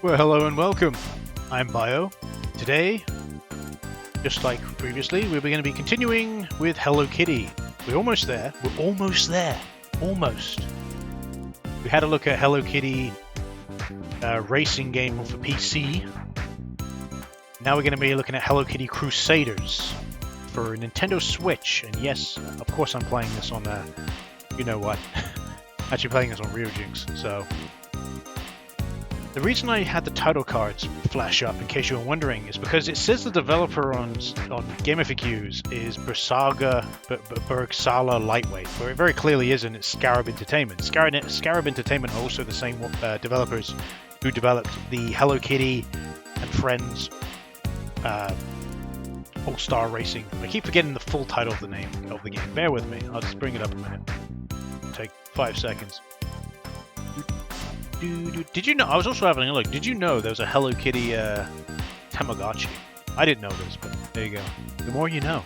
Well, hello and welcome. I'm Bio. Today, just like previously, we're going to be continuing with Hello Kitty. We're almost there. We're almost there. Almost. We had a look at Hello Kitty racing game for PC. Now we're going to be looking at Hello Kitty Crusaders for Nintendo Switch. And yes, of course I'm playing this on, you know what, actually playing this on RealJinx, so... The reason I had the title cards flash up, in case you were wondering, is because it says the developer on GameFAQs is Bergsala Lightweight, where it very clearly isn't. It's Scarab Entertainment. Scarab Entertainment are also the same developers who developed the Hello Kitty and Friends All-Star Racing. I keep forgetting the full title of the name of the game. Bear with me. I'll just bring it up a minute. Take 5 seconds. Did you know? I was also having a look. Did you know there was a Hello Kitty Tamagotchi? I didn't know this, but there you go. The more you know.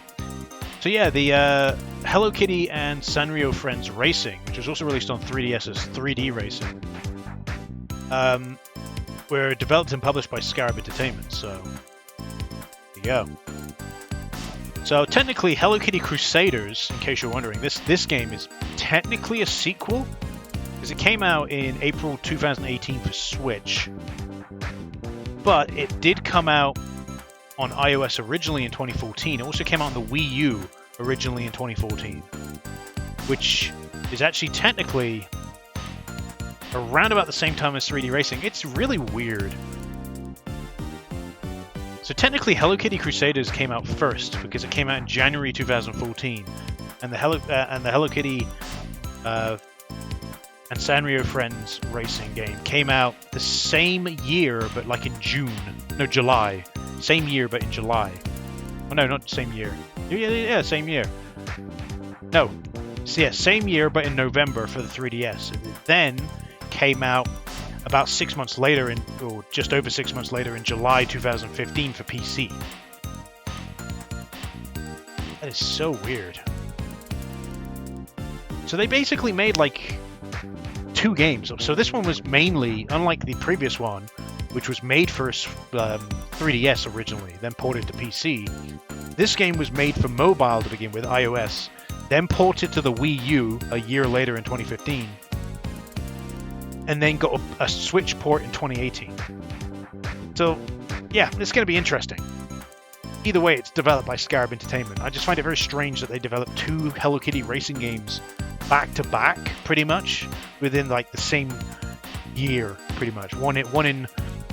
So yeah, the Hello Kitty and Sanrio Friends Racing, which was also released on 3DS as 3D Racing, were developed and published by Scarab Entertainment. So there you go. So technically, Hello Kitty Crusaders, in case you're wondering, this game is technically a sequel. Because it came out in April 2018 for Switch, but it did come out on iOS originally in 2014. It also came out on the Wii U originally in 2014, which is actually technically around about the same time as 3D Racing. It's really weird. So technically Hello Kitty Crusaders came out first because it came out in January 2014, and the Hello Kitty and Sanrio Friends Racing game came out the same year, but like in July. Same year, but in July. Oh no, not same year. Yeah, same year. No, so yeah, same year, but in November for the 3DS. It then came out about 6 months later, or just over 6 months later, in July 2015 for PC. That is so weird. So they basically made like 2 games. So this one was mainly, unlike the previous one, which was made for 3DS originally, then ported to PC. This game was made for mobile to begin with, iOS, then ported to the Wii U a year later in 2015, and then got a Switch port in 2018. So, yeah, it's going to be interesting. Either way, it's developed by Scarab Entertainment. I just find it very strange that they developed 2 Hello Kitty racing games back to back, pretty much, within like the same year, pretty much. One in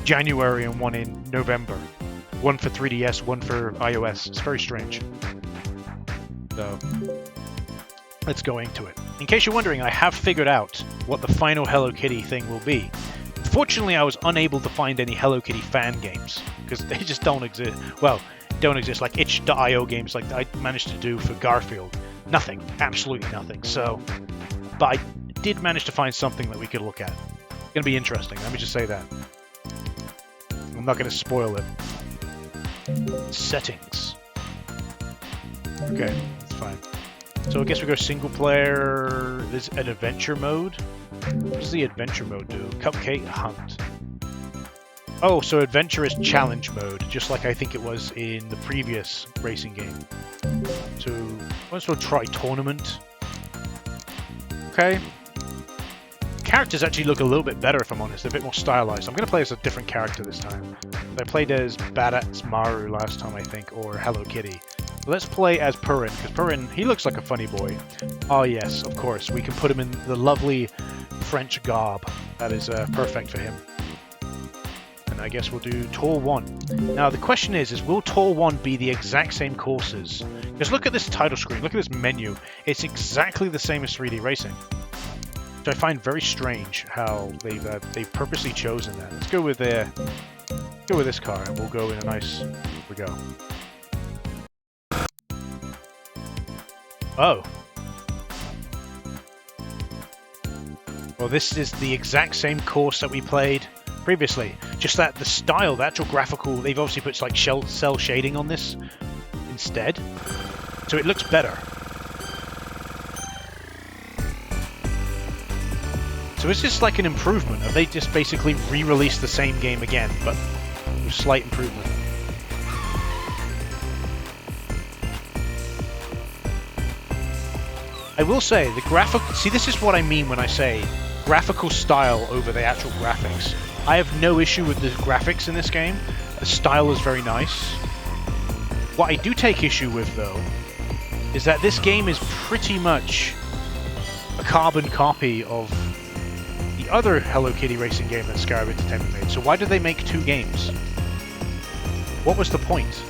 January and one in November. One for 3DS, one for iOS. It's very strange. So, let's go into it. In case you're wondering, I have figured out what the final Hello Kitty thing will be. Fortunately, I was unable to find any Hello Kitty fan games, because they just don't exist. Well, don't exist, like itch.io games like I managed to do for Garfield. Nothing. Absolutely nothing. So, but I did manage to find something that we could look at. It's going to be interesting. Let me just say that. I'm not going to spoil it. Settings. Okay, that's fine. So I guess we go single player. There's an adventure mode. What does the adventure mode do? Cupcake Hunt. Oh, so adventure is challenge mode, just like I think it was in the previous racing game. So, let's try tournament. Okay. Characters actually look a little bit better, if I'm honest. They're a bit more stylized. I'm going to play as a different character this time. I played as Badass Maru last time, I think, or Hello Kitty. Let's play as Purin, because Purin, he looks like a funny boy. Oh yes, of course. We can put him in the lovely French garb. That is perfect for him. And I guess we'll do Tour 1. Now the question is will Tour 1 be the exact same courses? Because look at this title screen, look at this menu. It's exactly the same as 3D Racing. Which I find very strange how they've purposely chosen that. Let's go with this car and we'll go in a nice... Here we go. Oh. Well, this is the exact same course that we played previously. Just that the style, the actual graphical, they've obviously put like cell shading on this instead. So it looks better. So is this like an improvement? Have they just basically re-released the same game again, but with slight improvement? I will say, the graphic... See, this is what I mean when I say graphical style over the actual graphics. I have no issue with the graphics in this game. The style is very nice. What I do take issue with, though, is that this game is pretty much a carbon copy of the other Hello Kitty racing game that Scarab Entertainment made. So why did they make two games? What was the point?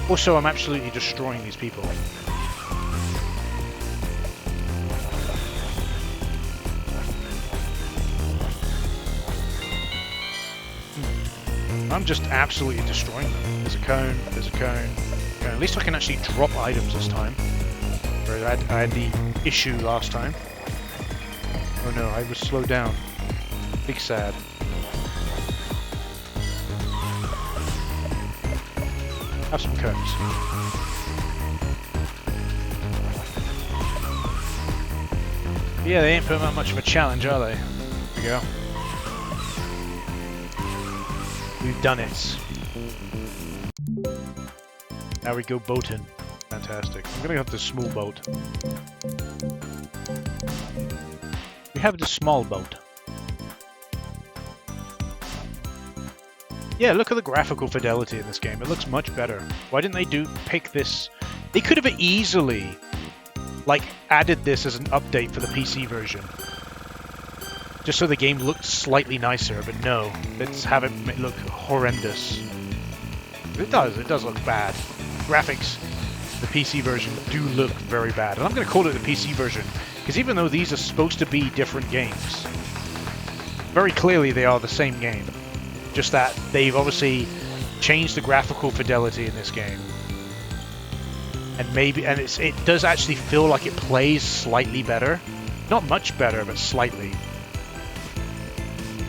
Also, I'm absolutely destroying these people. I'm just absolutely destroying them. There's a cone, there's a cone. Okay, at least I can actually drop items this time. Whereas I had the issue last time. Oh no, I was slowed down. Big sad. Have some cones. Yeah, they ain't putting out much of a challenge, are they? Here we go. We've done it. Now we go boating. Fantastic. I'm gonna have the small boat. We have the small boat. Yeah, look at the graphical fidelity in this game. It looks much better. Why didn't they pick this? They could have easily, like, added this as an update for the PC version. Just so the game looked slightly nicer, but no. Let's have it look horrendous. It does look bad. Graphics, the PC version, do look very bad. And I'm going to call it the PC version, because even though these are supposed to be different games, very clearly they are the same game. Just that they've obviously changed the graphical fidelity in this game. And it does actually feel like it plays slightly better. Not much better, but slightly.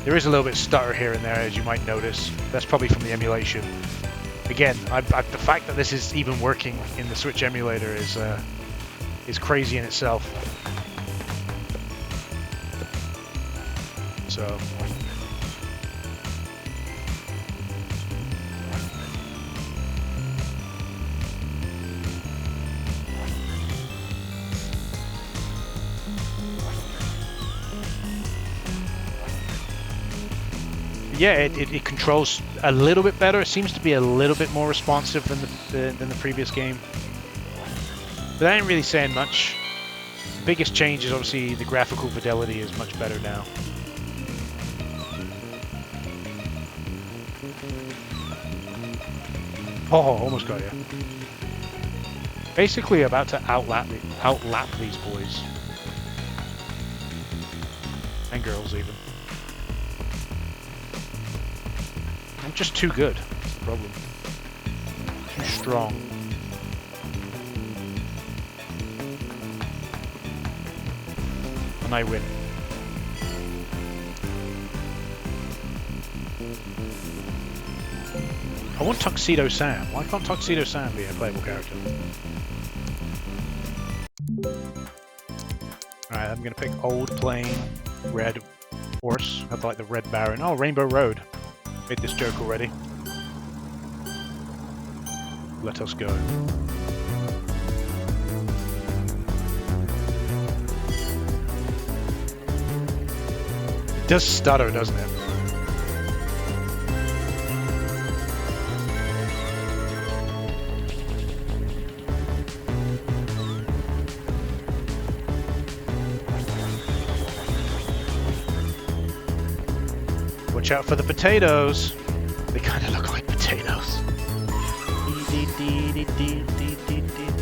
There is a little bit of stutter here and there, as you might notice. That's probably from the emulation. Again, the fact that this is even working in the Switch emulator is crazy in itself. So... yeah, it controls a little bit better. It seems to be a little bit more responsive than the previous game. But that ain't really saying much. The biggest change is obviously the graphical fidelity is much better now. Oh, almost got you. Basically about to outlap these boys. And girls even. I'm just too good. That's the problem. Too strong. And I win. I want Tuxedo Sam. Why can't Tuxedo Sam be a playable character? Alright, I'm gonna pick old, plain, red horse. I like the Red Baron. Oh, Rainbow Road. Made this joke already. Let us go. It does stutter, doesn't it? Watch out for the potatoes. They kind of look like potatoes.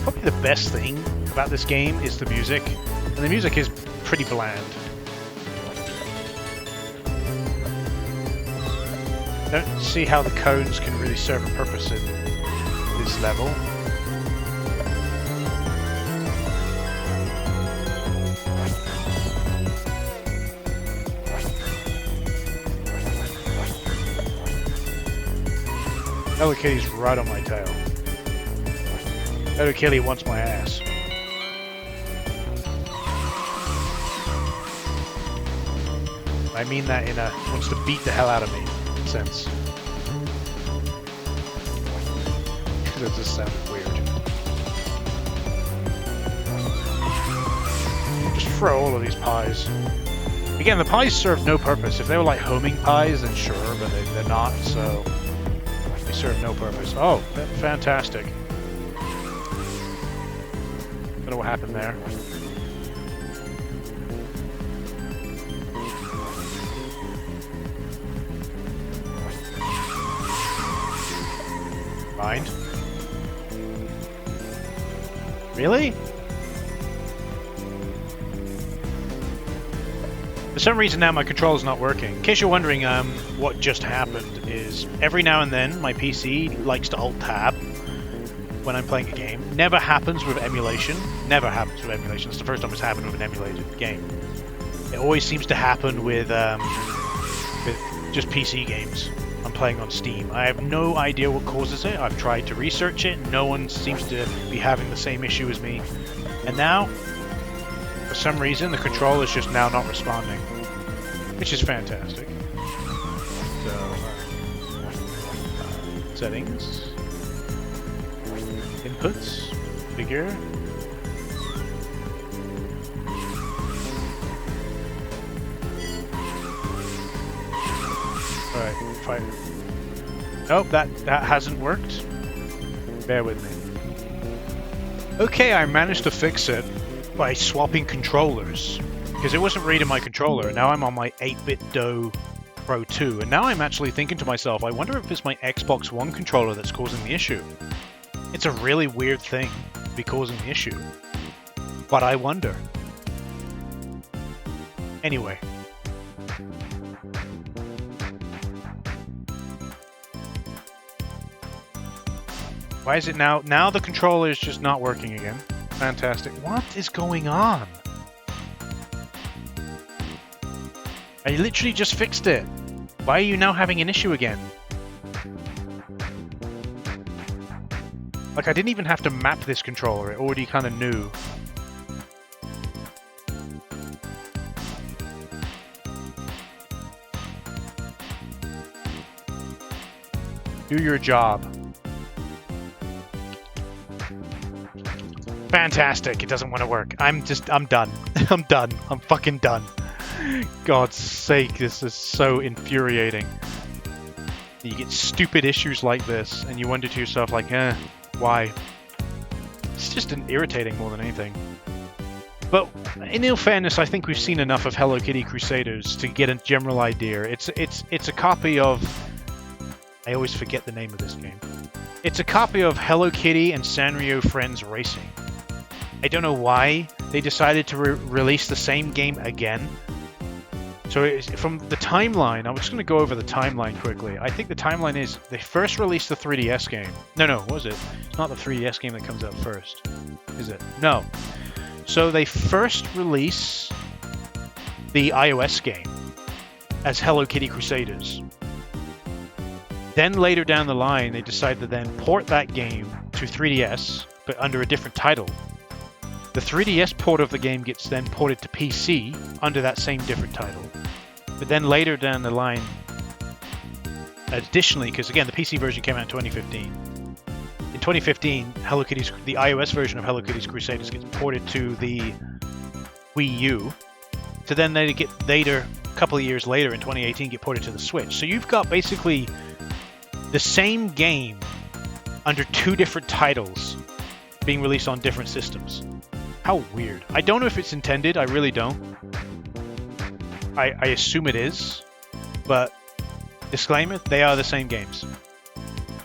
Probably the best thing about this game is the music. And the music is pretty bland. Don't see how the cones can really serve a purpose in this level. Hello Kitty's right on my tail. Hello Kitty wants my ass. I mean that in a wants to beat the hell out of me sense. That just sounded weird. Just throw all of these pies. Again, the pies serve no purpose. If they were like homing pies, then sure, but they're not, so they serve no purpose. Oh, fantastic. Don't know what happened there. Mind? Really? For some reason now my controller's not working. In case you're wondering what just happened is every now and then my PC likes to alt-tab when I'm playing a game. Never happens with emulation. Never happens with emulation. It's the first time it's happened with an emulated game. It always seems to happen with just PC games. I'm playing on Steam. I have no idea what causes it. I've tried to research it. No one seems to be having the same issue as me. And now, for some reason, the controller is just now not responding, which is fantastic. So, settings, inputs, figure. Alright, fire. Nope, that hasn't worked. Bear with me. Okay, I managed to fix it by swapping controllers. Because it wasn't reading my controller. Now I'm on my 8-bit Do Pro 2. And now I'm actually thinking to myself, I wonder if it's my Xbox One controller that's causing the issue. It's a really weird thing to be causing the issue. But I wonder. Anyway. Why is it now? Now the controller is just not working again. Fantastic. What is going on? I literally just fixed it. Why are you now having an issue again? Like, I didn't even have to map this controller. It already kind of knew. Do your job. Fantastic. It doesn't want to work. I'm done. I'm done. I'm fucking done. God's sake, this is so infuriating. You get stupid issues like this, and you wonder to yourself, like, why? It's just irritating more than anything. But in all fairness, I think we've seen enough of Hello Kitty Crusaders to get a general idea. It's a copy of... I always forget the name of this game. It's a copy of Hello Kitty and Sanrio Friends Racing. I don't know why they decided to release the same game again. So from the timeline, I'm just going to go over the timeline quickly. I think the timeline is they first released the 3DS game. No, what was it? It's not the 3DS game that comes out first, is it? No. So they first release the iOS game as Hello Kitty Crusaders. Then later down the line, they decide to then port that game to 3DS, but under a different title. The 3DS port of the game gets then ported to PC under that same different title. But then later down the line, additionally, because again, the PC version came out in 2015. In 2015, the iOS version of Hello Kitty's Crusaders gets ported to the Wii U. So then they get later, a couple of years later in 2018, get ported to the Switch. So you've got basically the same game under two different titles being released on different systems. How weird. I don't know if it's intended, I really don't. I assume it is, but disclaimer, they are the same games.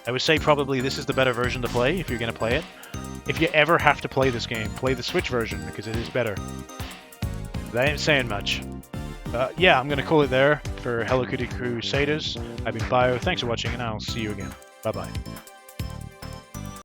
I would say probably this is the better version to play if you're going to play it. If you ever have to play this game, play the Switch version because it is better. That ain't saying much. Yeah, I'm going to call it there for Hello Kitty Crusaders. I've been Bio, thanks for watching, and I'll see you again. Bye-bye.